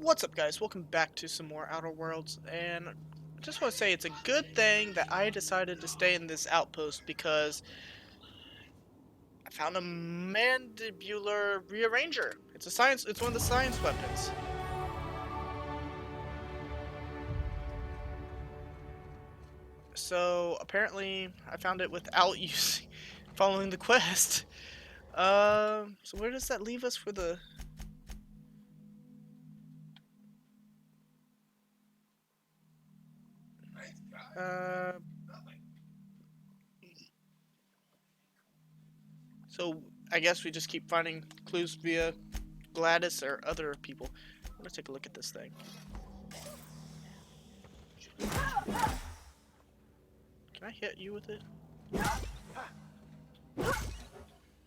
What's up, guys? Welcome back to some more Outer Worlds, and I just want to say it's a good thing that I decided to stay in this outpost because I found a mandibular rearranger. It's one of the science weapons. So apparently I found it without following the quest. So where does that leave us for the... Uh, so I guess we just keep finding clues via Gladys or other people. I'm gonna take a look at this thing. Can I hit you with it?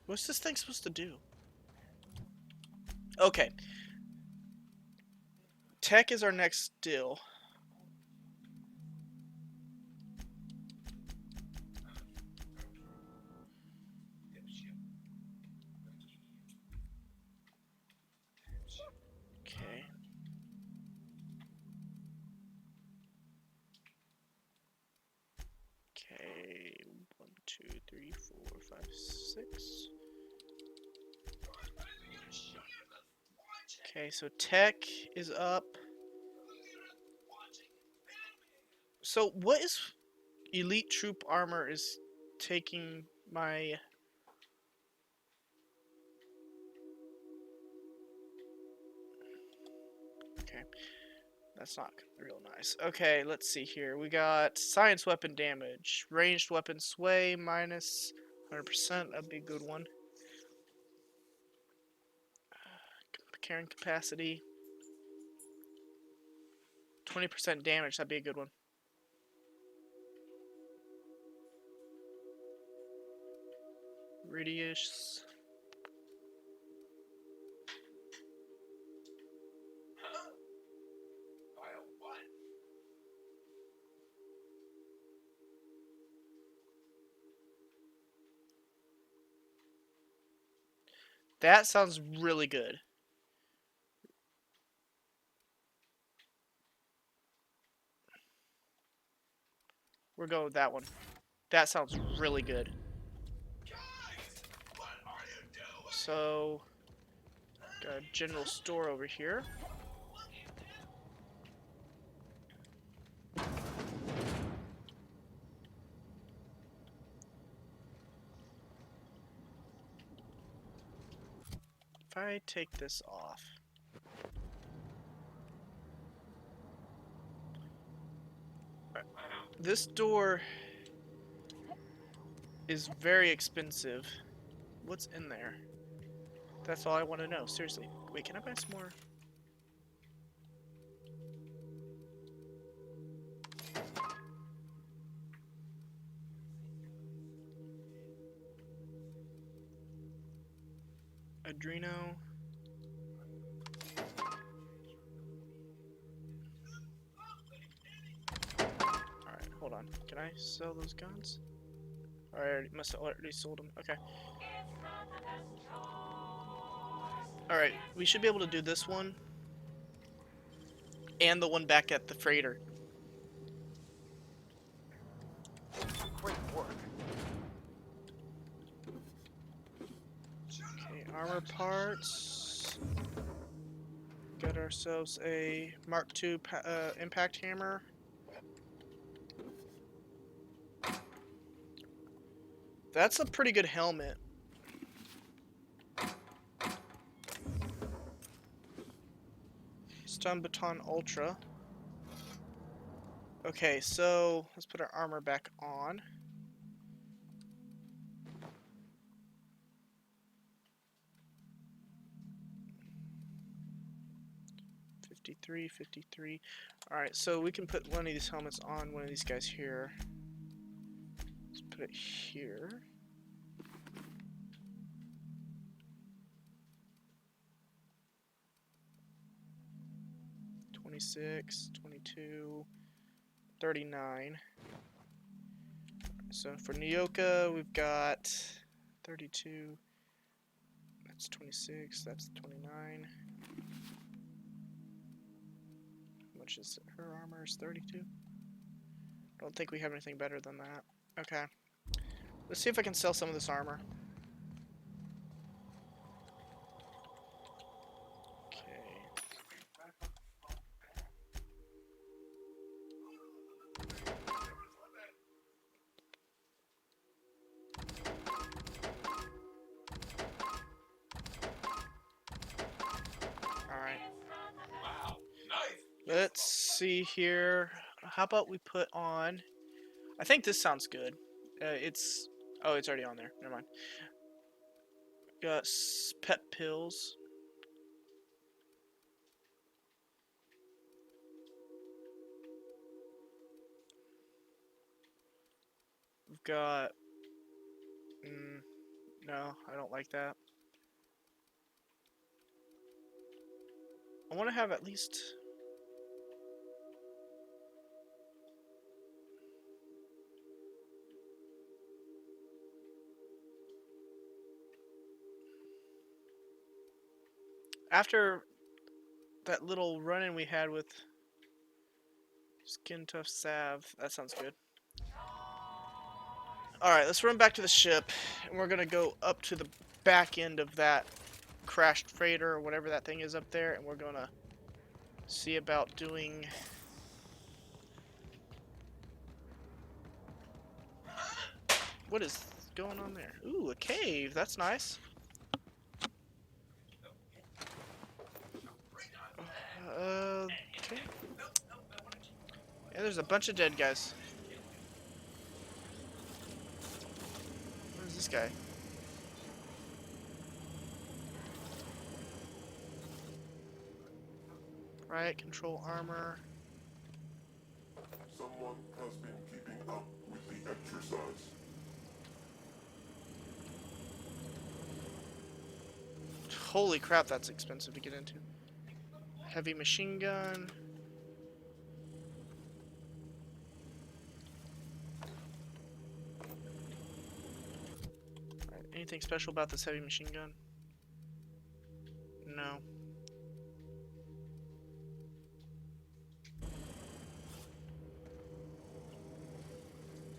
What's this thing supposed to do? Okay. Tech is our next deal. Okay. Okay. 1, 2, 3, 4, 5, 6. Okay, so tech is up. So what is elite troop armor is taking my... Okay. That's not real nice. Okay, let's see here. We got science weapon damage. Ranged weapon sway minus 100%. That'd be a good one. Carrying capacity. 20% damage. That'd be a good one. Radius. That sounds really good. We're going with that one. That sounds really good. So, got a general store over here. If I take this off. This door is very expensive. What's in there? That's all I want to know. Seriously. Wait, can I buy some more? Adreno. Alright, hold on. Can I sell those guns? I must have already sold them. Okay. Alright, we should be able to do this one. And the one back at the freighter. Great work. Okay, armor parts. Got ourselves a Mark II impact hammer. That's a pretty good helmet. Stun Baton Ultra. Okay, so let's put our armor back on. $53. Alright, so we can put one of these helmets on one of these guys here. Let's put it here. $26, $22, $39. So for Nyoka, we've got 32. That's 26. That's 29. much is her armor? Is 32. Don't think we have anything better than that. Okay. Let's see if I can sell some of this armor. Alright. Let's see here. How about we put on... I think this sounds good. It's... Oh, it's already on there. Never mind. Got pet pills. We've got... no, I don't like that. I want to have at least... After that little run-in we had with Skin Tough Salve, that sounds good. Alright, let's run back to the ship, and we're gonna go up to the back end of that crashed freighter, or whatever that thing is up there, and we're gonna see about doing... What is going on there? Ooh, a cave, that's nice. Okay. Yeah, there's a bunch of dead guys. Where's this guy? Riot control armor. Someone has been keeping up with the exercise. Holy crap, that's expensive to get into. Heavy machine gun. Right, anything special about this heavy machine gun? No.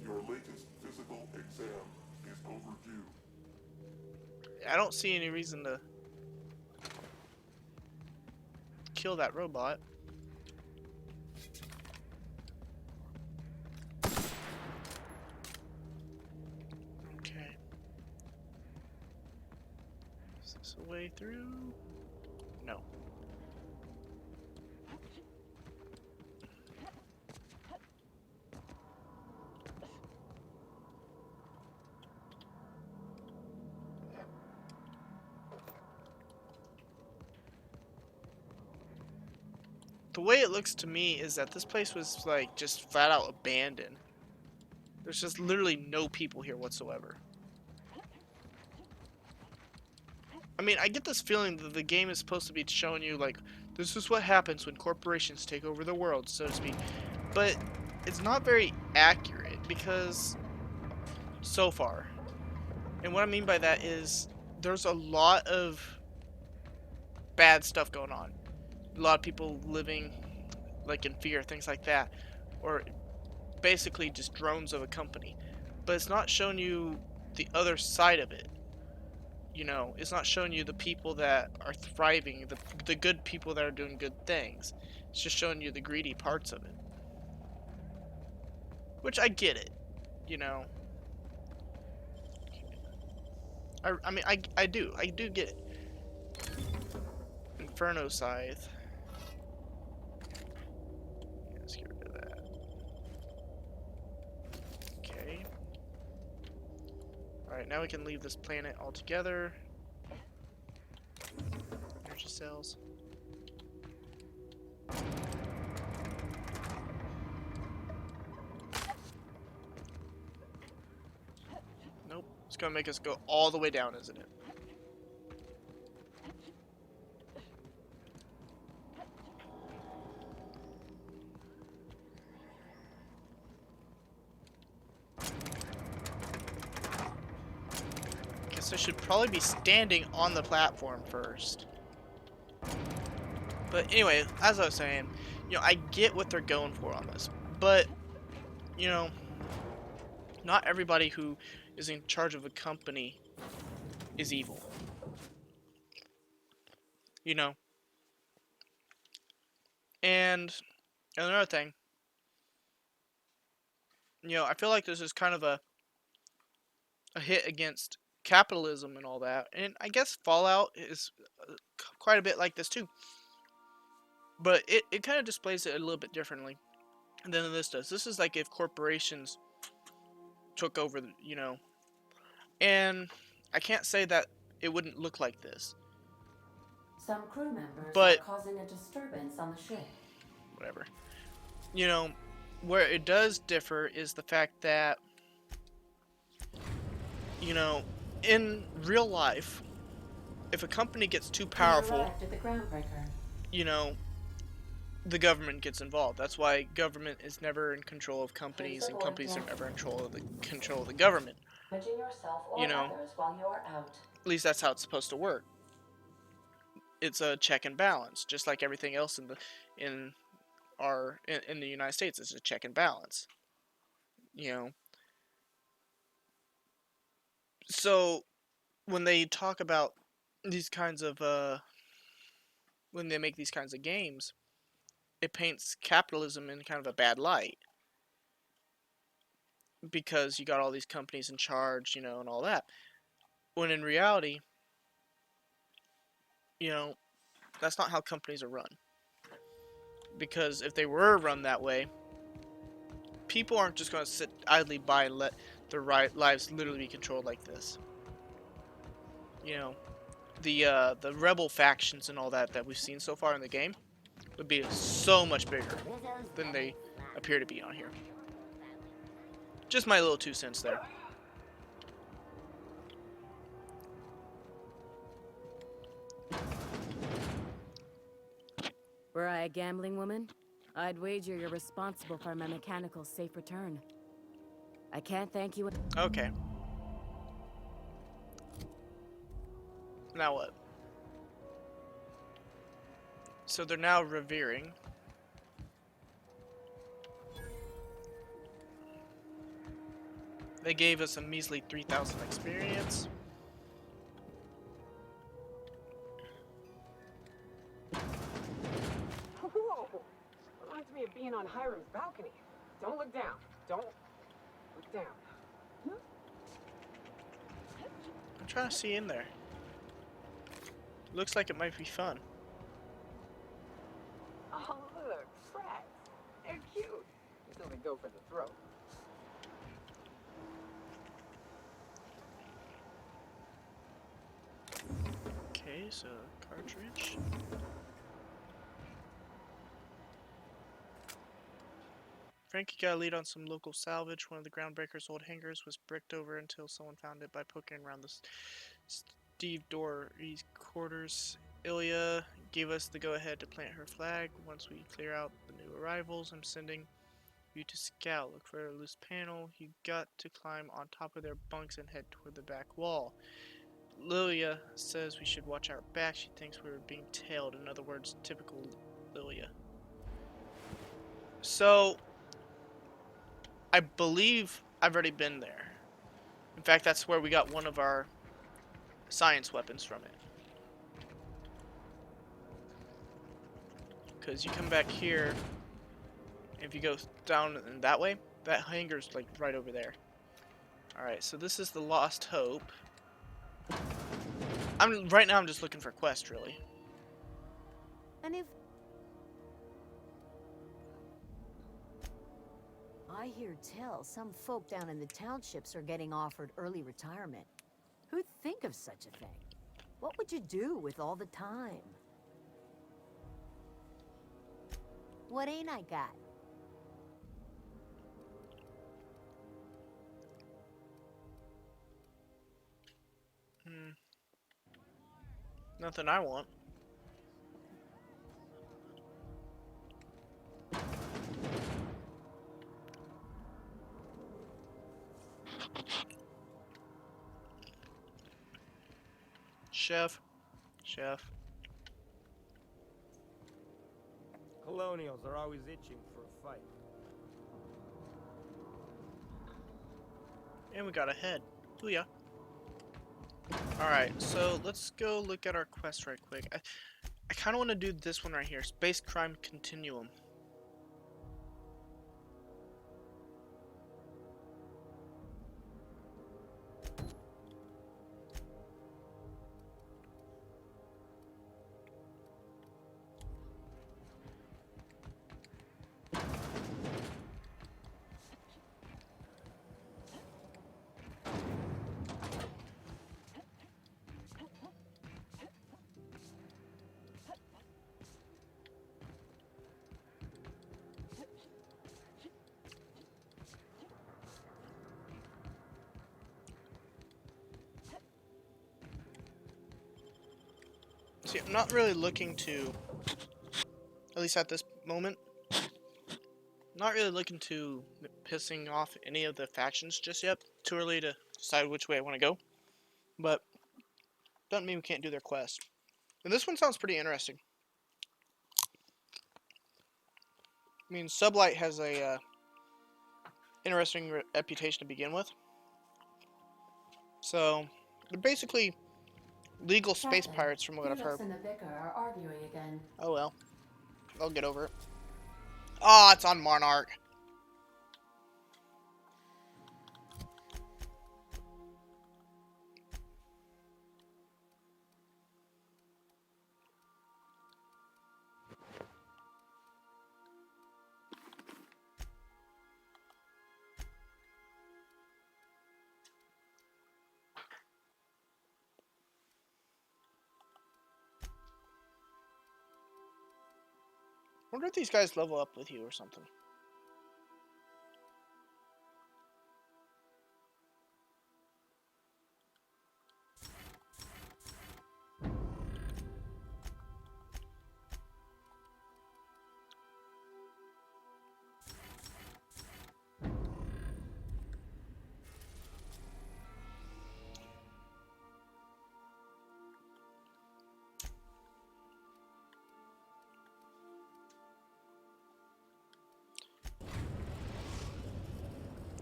Your latest physical exam is overdue. I don't see any reason to kill that robot. Okay. Is this a way through? No. The way it looks to me is that this place was like just flat out abandoned. There's just literally no people here whatsoever. I mean, I get this feeling that the game is supposed to be showing you like, this is what happens when corporations take over the world, so to speak. But it's not very accurate because so far. And what I mean by that is there's a lot of bad stuff going on. A lot of people living like in fear, things like that, or basically just drones of a company. But it's not showing you the other side of it. You know, it's not showing you the people that are thriving, the good people that are doing good things. It's just showing you the greedy parts of it. Which I get it, you know. I mean, I do get it. Inferno Scythe. Let's get rid of that. Okay. Alright, now we can leave this planet altogether. Energy cells. Nope. It's gonna make us go all the way down, isn't it? Guess I should probably be standing on the platform first. But anyway, as I was saying, I get what they're going for on this, but you know, not everybody who is in charge of a company is evil. You know, and another thing, I feel like this is kind of a hit against capitalism and all that, and I guess Fallout is quite a bit like this too. But it kind of displays it a little bit differently than this does. This is like if corporations took over, and I can't say that it wouldn't look like this, Some crew members are but causing a disturbance on the ship. whatever. You know, where it does differ is the fact that, you know, in real life, if a company gets too We powerful, arrived at the groundbreaker. you know, the government gets involved. That's why government is never in control of Please companies, and avoid companies are death. never in control of the government. Damaging yourself You or know, others while you are out. at least that's how it's supposed to work. It's a check and balance, just like everything else in in the United States. It's a check and balance. You know, so when they talk about these kinds of when they make these kinds of games, it paints capitalism in kind of a bad light because you got all these companies in charge, and all that. When in reality, you know, that's not how companies are run. Because if they were run that way, people aren't just going to sit idly by and let their lives literally be controlled like this. You know, the rebel factions and all that we've seen so far in the game would be so much bigger than they appear to be on here. Just my little 2 cents there. Were I a gambling woman, I'd wager you're responsible for my mechanical safe return. I can't thank you. Okay. Now what? So they're now revering. They gave us a measly 3,000 experience. Whoa! Reminds me of being on Hiram's balcony. Don't look down. Don't look down. I'm trying to see in there. Looks like it might be fun. Oh, look, rats. They're cute. Until they go for the throat. Okay, so cartridge. Frankie got a lead on some local salvage. One of the groundbreaker's old hangars was bricked over until someone found it by poking around the Steve Dory's quarters. Ilya gave us the go-ahead to plant her flag. Once we clear out the new arrivals, I'm sending you to scout. Look for a loose panel. You got to climb on top of their bunks and head toward the back wall. Lilia says we should watch our back. She thinks we were being tailed. In other words, typical Lilia. So, I believe I've already been there. In fact, that's where we got one of our science weapons from it. Because you come back here, if you go down in that way, that hangar's like right over there. Alright, so this is the Lost Hope. Right now I'm just looking for quest, really. And if I hear tell, some folk down in the townships are getting offered early retirement. Who'd think of such a thing? What would you do with all the time? What ain't I got? Nothing I want. Chef. Colonials are always itching for a fight. And we got a head. Booyah. Alright, so let's go look at our quest right quick. I kind of want to do this one right here. Space Crime Continuum. See, I'm not really looking to, at least at this moment, not really looking to pissing off any of the factions just yet. Too early to decide which way I want to go. But doesn't mean we can't do their quest. And this one sounds pretty interesting. I mean, Sublight has a interesting reputation to begin with. So, they're basically legal space Captain, pirates from what I've heard. Felix and the Vicar are arguing again. Oh well. I'll get over it. Ah, it's on Monarch. Wonder if these guys level up with you or something.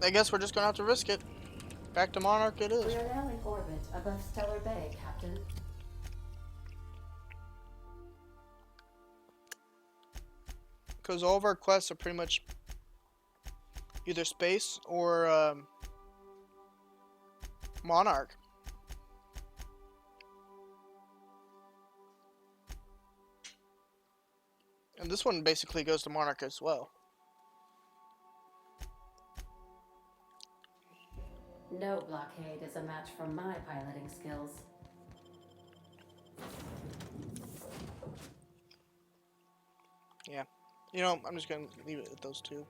I guess we're just gonna have to risk it. Back to Monarch it is. We are now in orbit above Stellar Bay, Captain. Because all of our quests are pretty much either space or Monarch. And this one basically goes to Monarch as well. No blockade is a match for my piloting skills. Yeah. You know, I'm just gonna leave it at those two.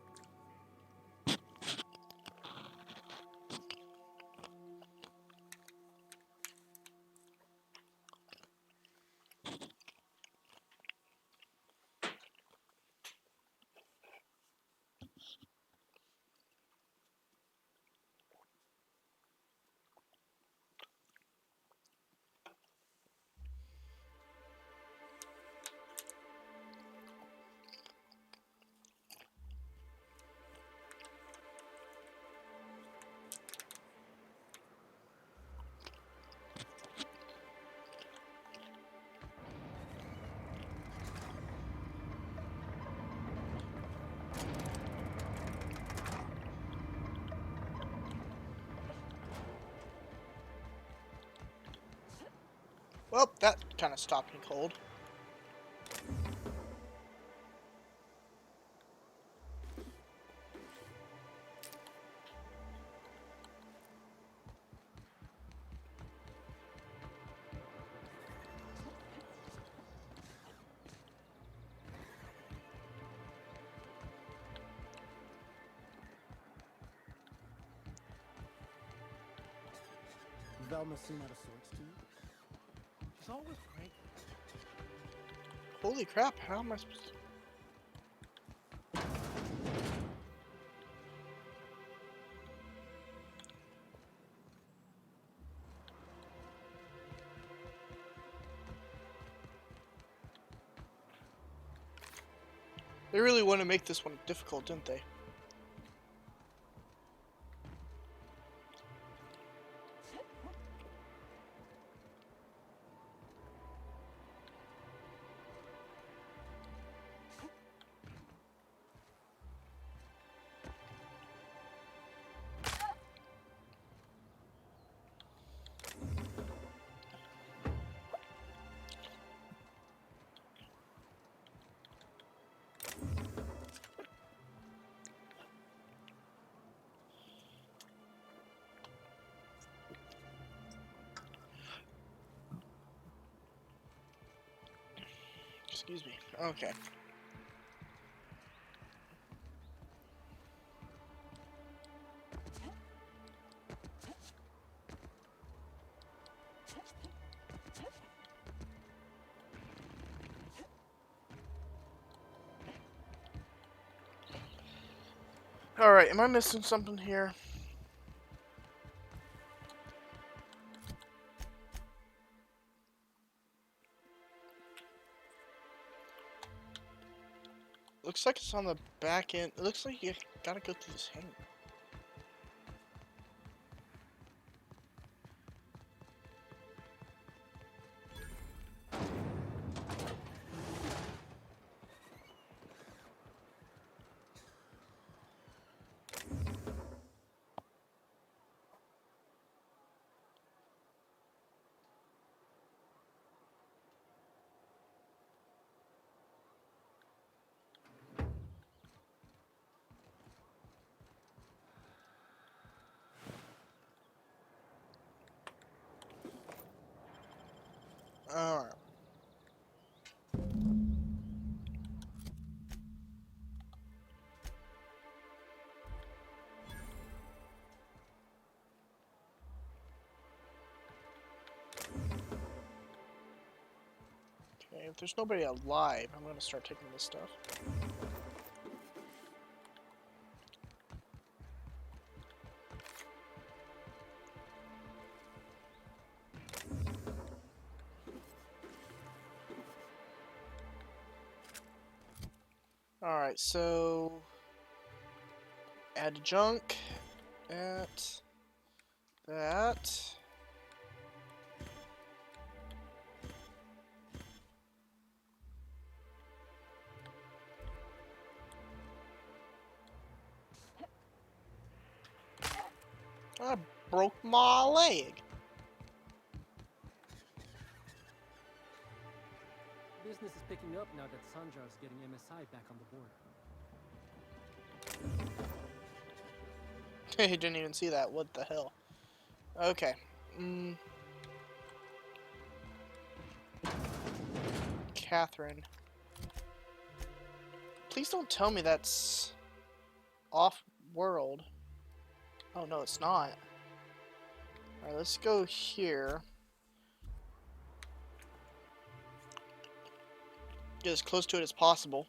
Well, that kind of stopped me cold. Velma seem out of sorts to you? She's always cranky. Holy crap, how am I supposed to... They really want to make this one difficult, didn't they? Excuse me. Okay. Alright, am I missing something here? Looks like it's on the back end. It looks like you gotta go through this hangar. Alright. Okay, if there's nobody alive, I'm gonna start taking this stuff. Alright, so add junk at that. I broke my leg. Business is picking up now that Sanjar's getting MSI back on the board. He didn't even see that. What the hell? Okay. Catherine. Please don't tell me that's off-world. Oh, no, it's not. Alright, let's go here. Get as close to it as possible.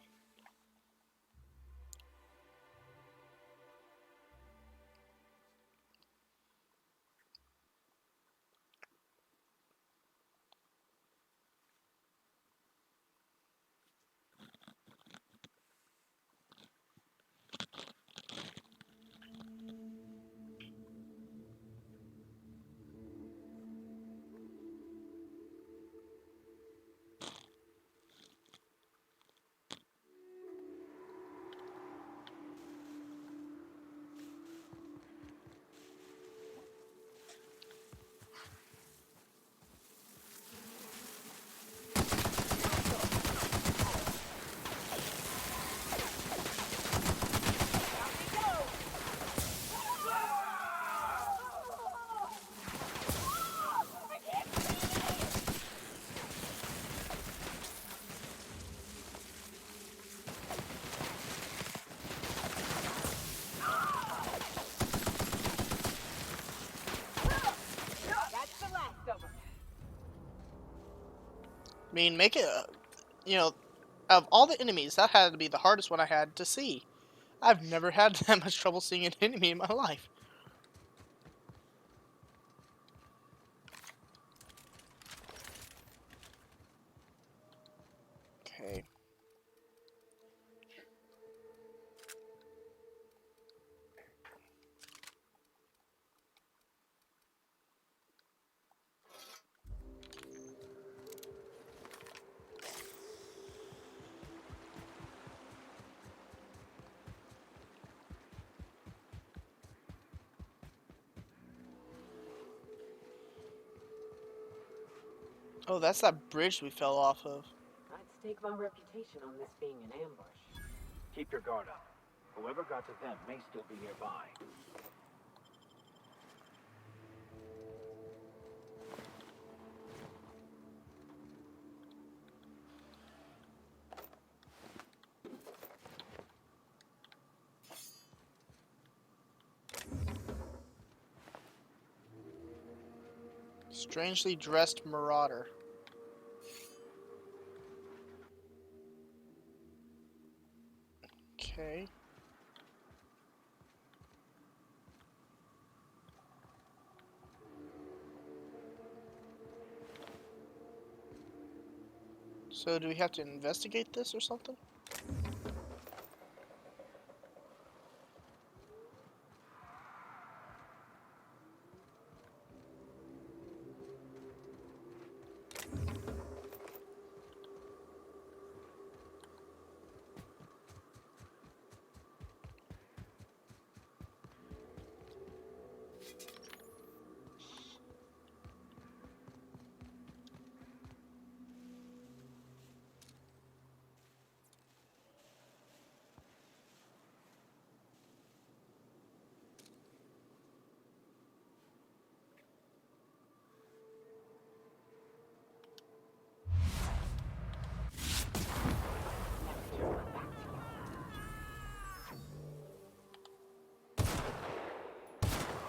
I mean, make it, you know, of all the enemies, that had to be the hardest one I had to see. I've never had that much trouble seeing an enemy in my life. Okay. Oh, that's that bridge we fell off of. I'd stake my reputation on this being an ambush. Keep your guard up. Whoever got to them may still be nearby. Strangely dressed marauder. Okay. So do we have to investigate this or something?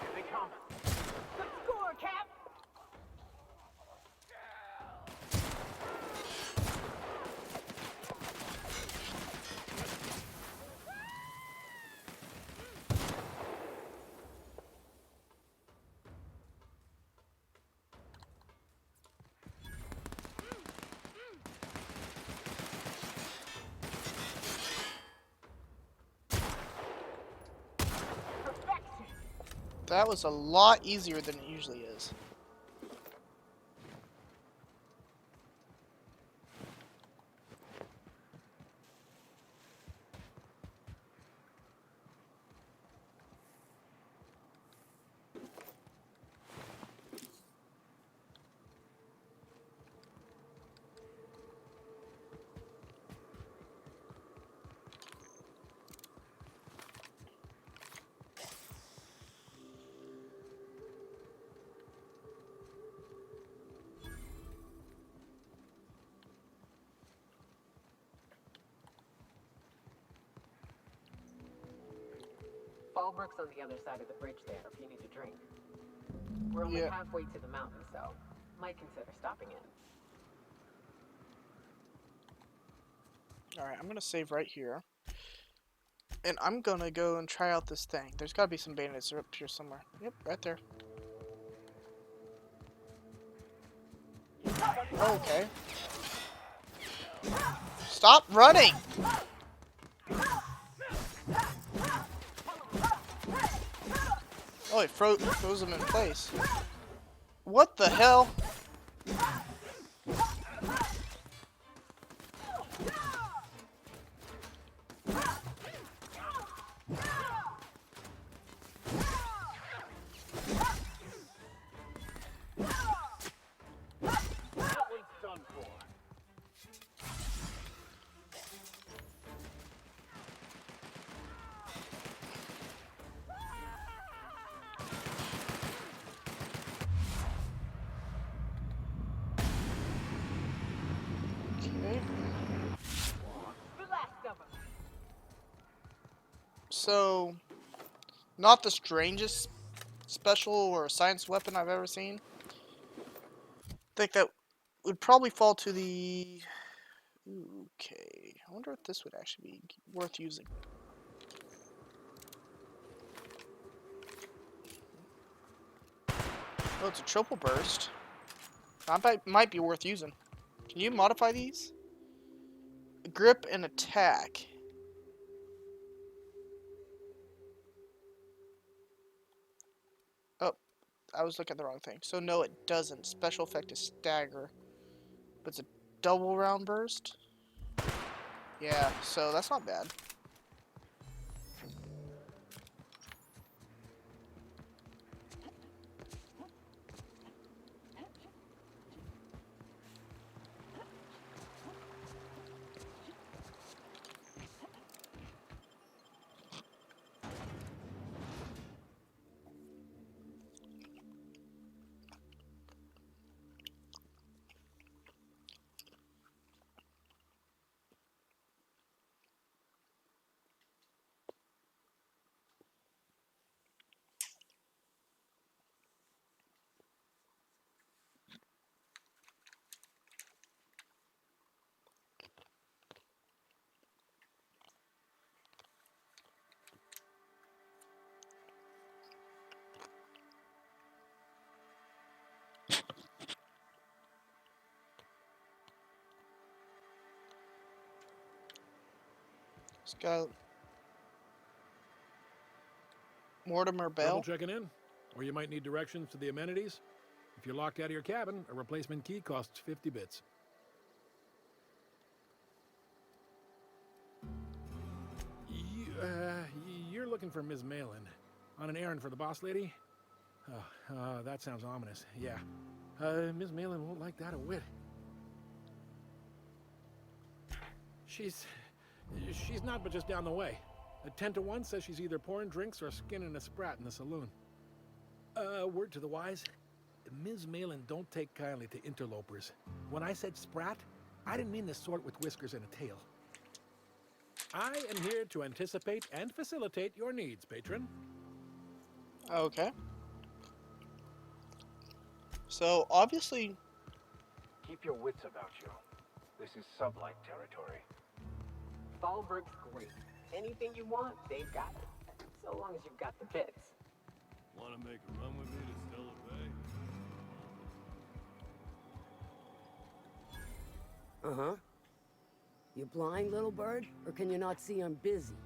Here they come. Good score, Cap! Perfection! That was a lot easier than it usually is. Fallbrook's on the other side of the bridge there if you need a drink. We're only Yeah. halfway to the mountain, so might consider stopping in. Alright, I'm gonna save right here. And I'm gonna go and try out this thing. There's gotta be some bandits up here somewhere. Yep, right there. Okay. Stop running! Oh, it froze him in place. What the hell? That one's done for. Okay. The last of them! So, not the strangest special or science weapon I've ever seen. I think that would probably fall to the... Okay, I wonder if this would actually be worth using. Oh, it's a triple burst. That might be worth using. Can you modify these? Grip and attack. Oh, I was looking at the wrong thing. So no, it doesn't. Special effect is stagger. But it's a double round burst? Yeah, so that's not bad. It's got Mortimer Trouble Bell. checking in? Or you might need directions to the amenities? If you're locked out of your cabin, a replacement key costs 50 bits. You're looking for Ms. Malin. On an errand for the boss lady? Oh, that sounds ominous. Yeah. Ms. Malin won't like that a whit. She's not but just down the way. A 10 to 1 says she's either pouring drinks or skinning a sprat in the saloon. Word to the wise, Ms. Malin don't take kindly to interlopers. When I said sprat, I didn't mean the sort with whiskers and a tail. I am here to anticipate and facilitate your needs, patron. Okay. So, obviously... Keep your wits about you. This is Sublight territory. Fallbrook's great. Anything you want, they've got it. So long as you've got the bits. Want to make a run with me to Stella Bay? Uh-huh. You blind, little bird? Or can you not see I'm busy?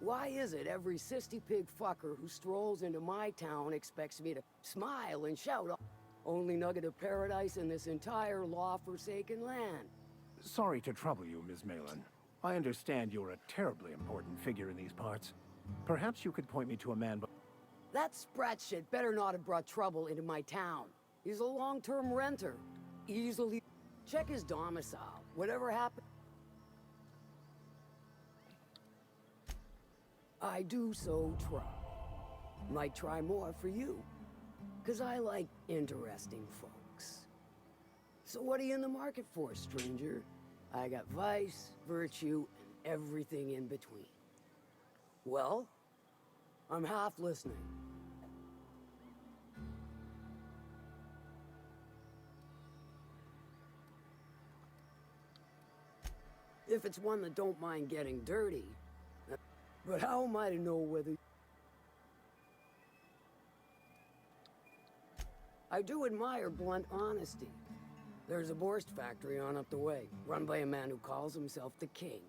Why is it every sissy pig fucker who strolls into my town expects me to smile and shout, only nugget of paradise in this entire law-forsaken land? Sorry to trouble you, Ms. Malin. I understand you're a terribly important figure in these parts. Perhaps you could point me to a man. That sprat shit better not have brought trouble into my town. He's a long-term renter. Easily check his domicile. Whatever happened. I do so try. Might try more for you. 'Cause I like interesting folks. So what are you in the market for, stranger? I got vice, virtue, and everything in between. Well, I'm half listening. If it's one that don't mind getting dirty. But how am I to know whether... I do admire blunt honesty. There's a Borst factory on up the way, run by a man who calls himself the King.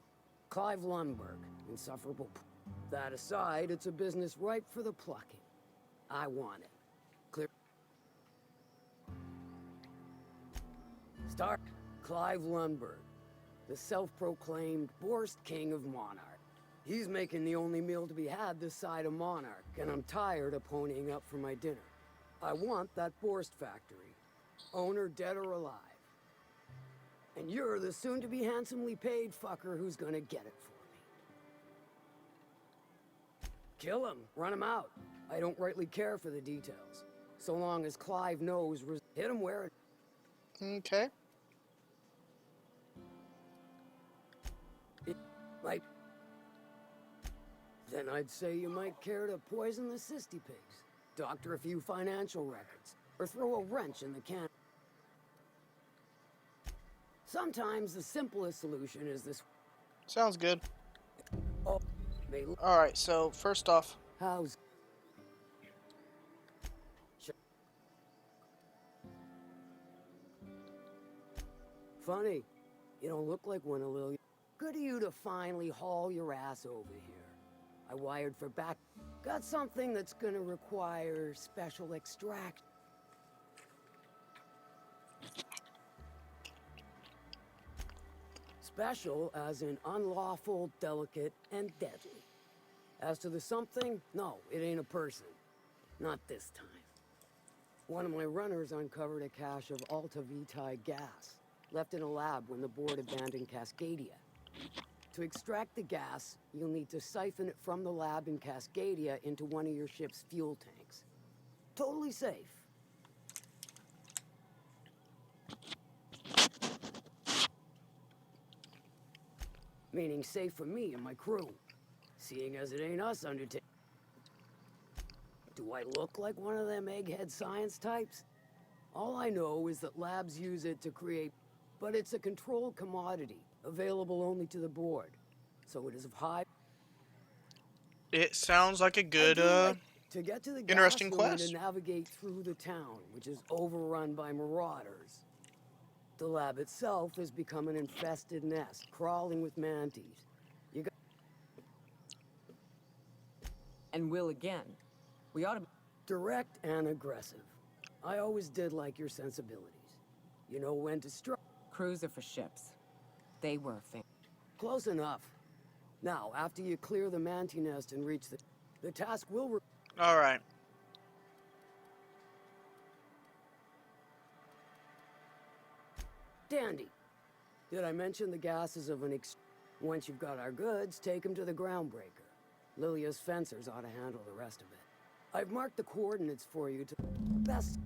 Clive Lundberg, insufferable. That aside, it's a business ripe for the plucking. I want it. Clear. Start. Clive Lundberg, the self-proclaimed Borst King of Monarch. He's making the only meal to be had this side of Monarch, and I'm tired of ponying up for my dinner. I want that Borst factory, owner dead or alive. And you're the soon-to-be handsomely paid fucker who's gonna get it for me. Kill him, run him out. I don't rightly care for the details. So long as Clive knows, hit him where it... Okay. Like... Then I'd say you might care to poison the sissy pigs, doctor a few financial records, or throw a wrench in the can. Sometimes the simplest solution is this. Sounds good. Oh, they... Alright, so first off... How's... Funny, you don't look like one of Lil... Good of you to finally haul your ass over here. I wired for back. Got something that's gonna require special extract. Special as in unlawful, delicate, and deadly. As to the something, no, it ain't a person. Not this time. One of my runners uncovered a cache of Alta Vitae gas, left in a lab when the board abandoned Cascadia. To extract the gas, you'll need to siphon it from the lab in Cascadia into one of your ship's fuel tanks. Totally safe. Meaning safe for me and my crew, seeing as it ain't us undertaking. Do I look like one of them egghead science types? All I know is that labs use it to create, but it's a controlled commodity, available only to the board. So it is of high... It sounds like a good, to get to the interesting gas, you'll need quest. to navigate through the town, which is overrun by marauders. The lab itself has become an infested nest, crawling with manties. And will again. We ought to be... Direct and aggressive. I always did like your sensibilities. You know when to strike. Crews are for ships. They were a thing. Close enough. Now, after you clear the manti nest and reach the task will... Alright. Dandy. Did I mention the gases of an Once you've got our goods, take them to the groundbreaker. Lilia's fencers ought to handle the rest of it. I've marked the coordinates for you to... Best...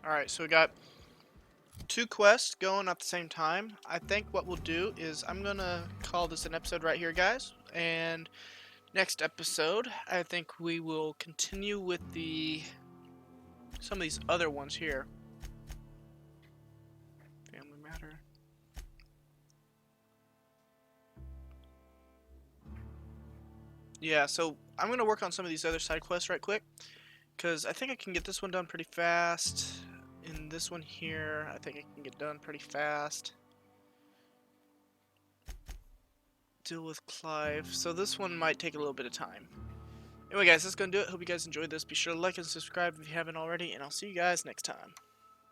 Alright, so we got 2 quests going at the same time. I think what we'll do is I'm gonna call this an episode right here, guys. And next episode, I think we will continue with some of these other ones here. Family Matter. Yeah, so I'm gonna work on some of these other side quests right quick, because I think I can get this one done pretty fast. In this one here, I think I can get done pretty fast. Deal with Clive. So this one might take a little bit of time. Anyway, guys, that's gonna do it. Hope you guys enjoyed this. Be sure to like and subscribe if you haven't already, and I'll see you guys next time.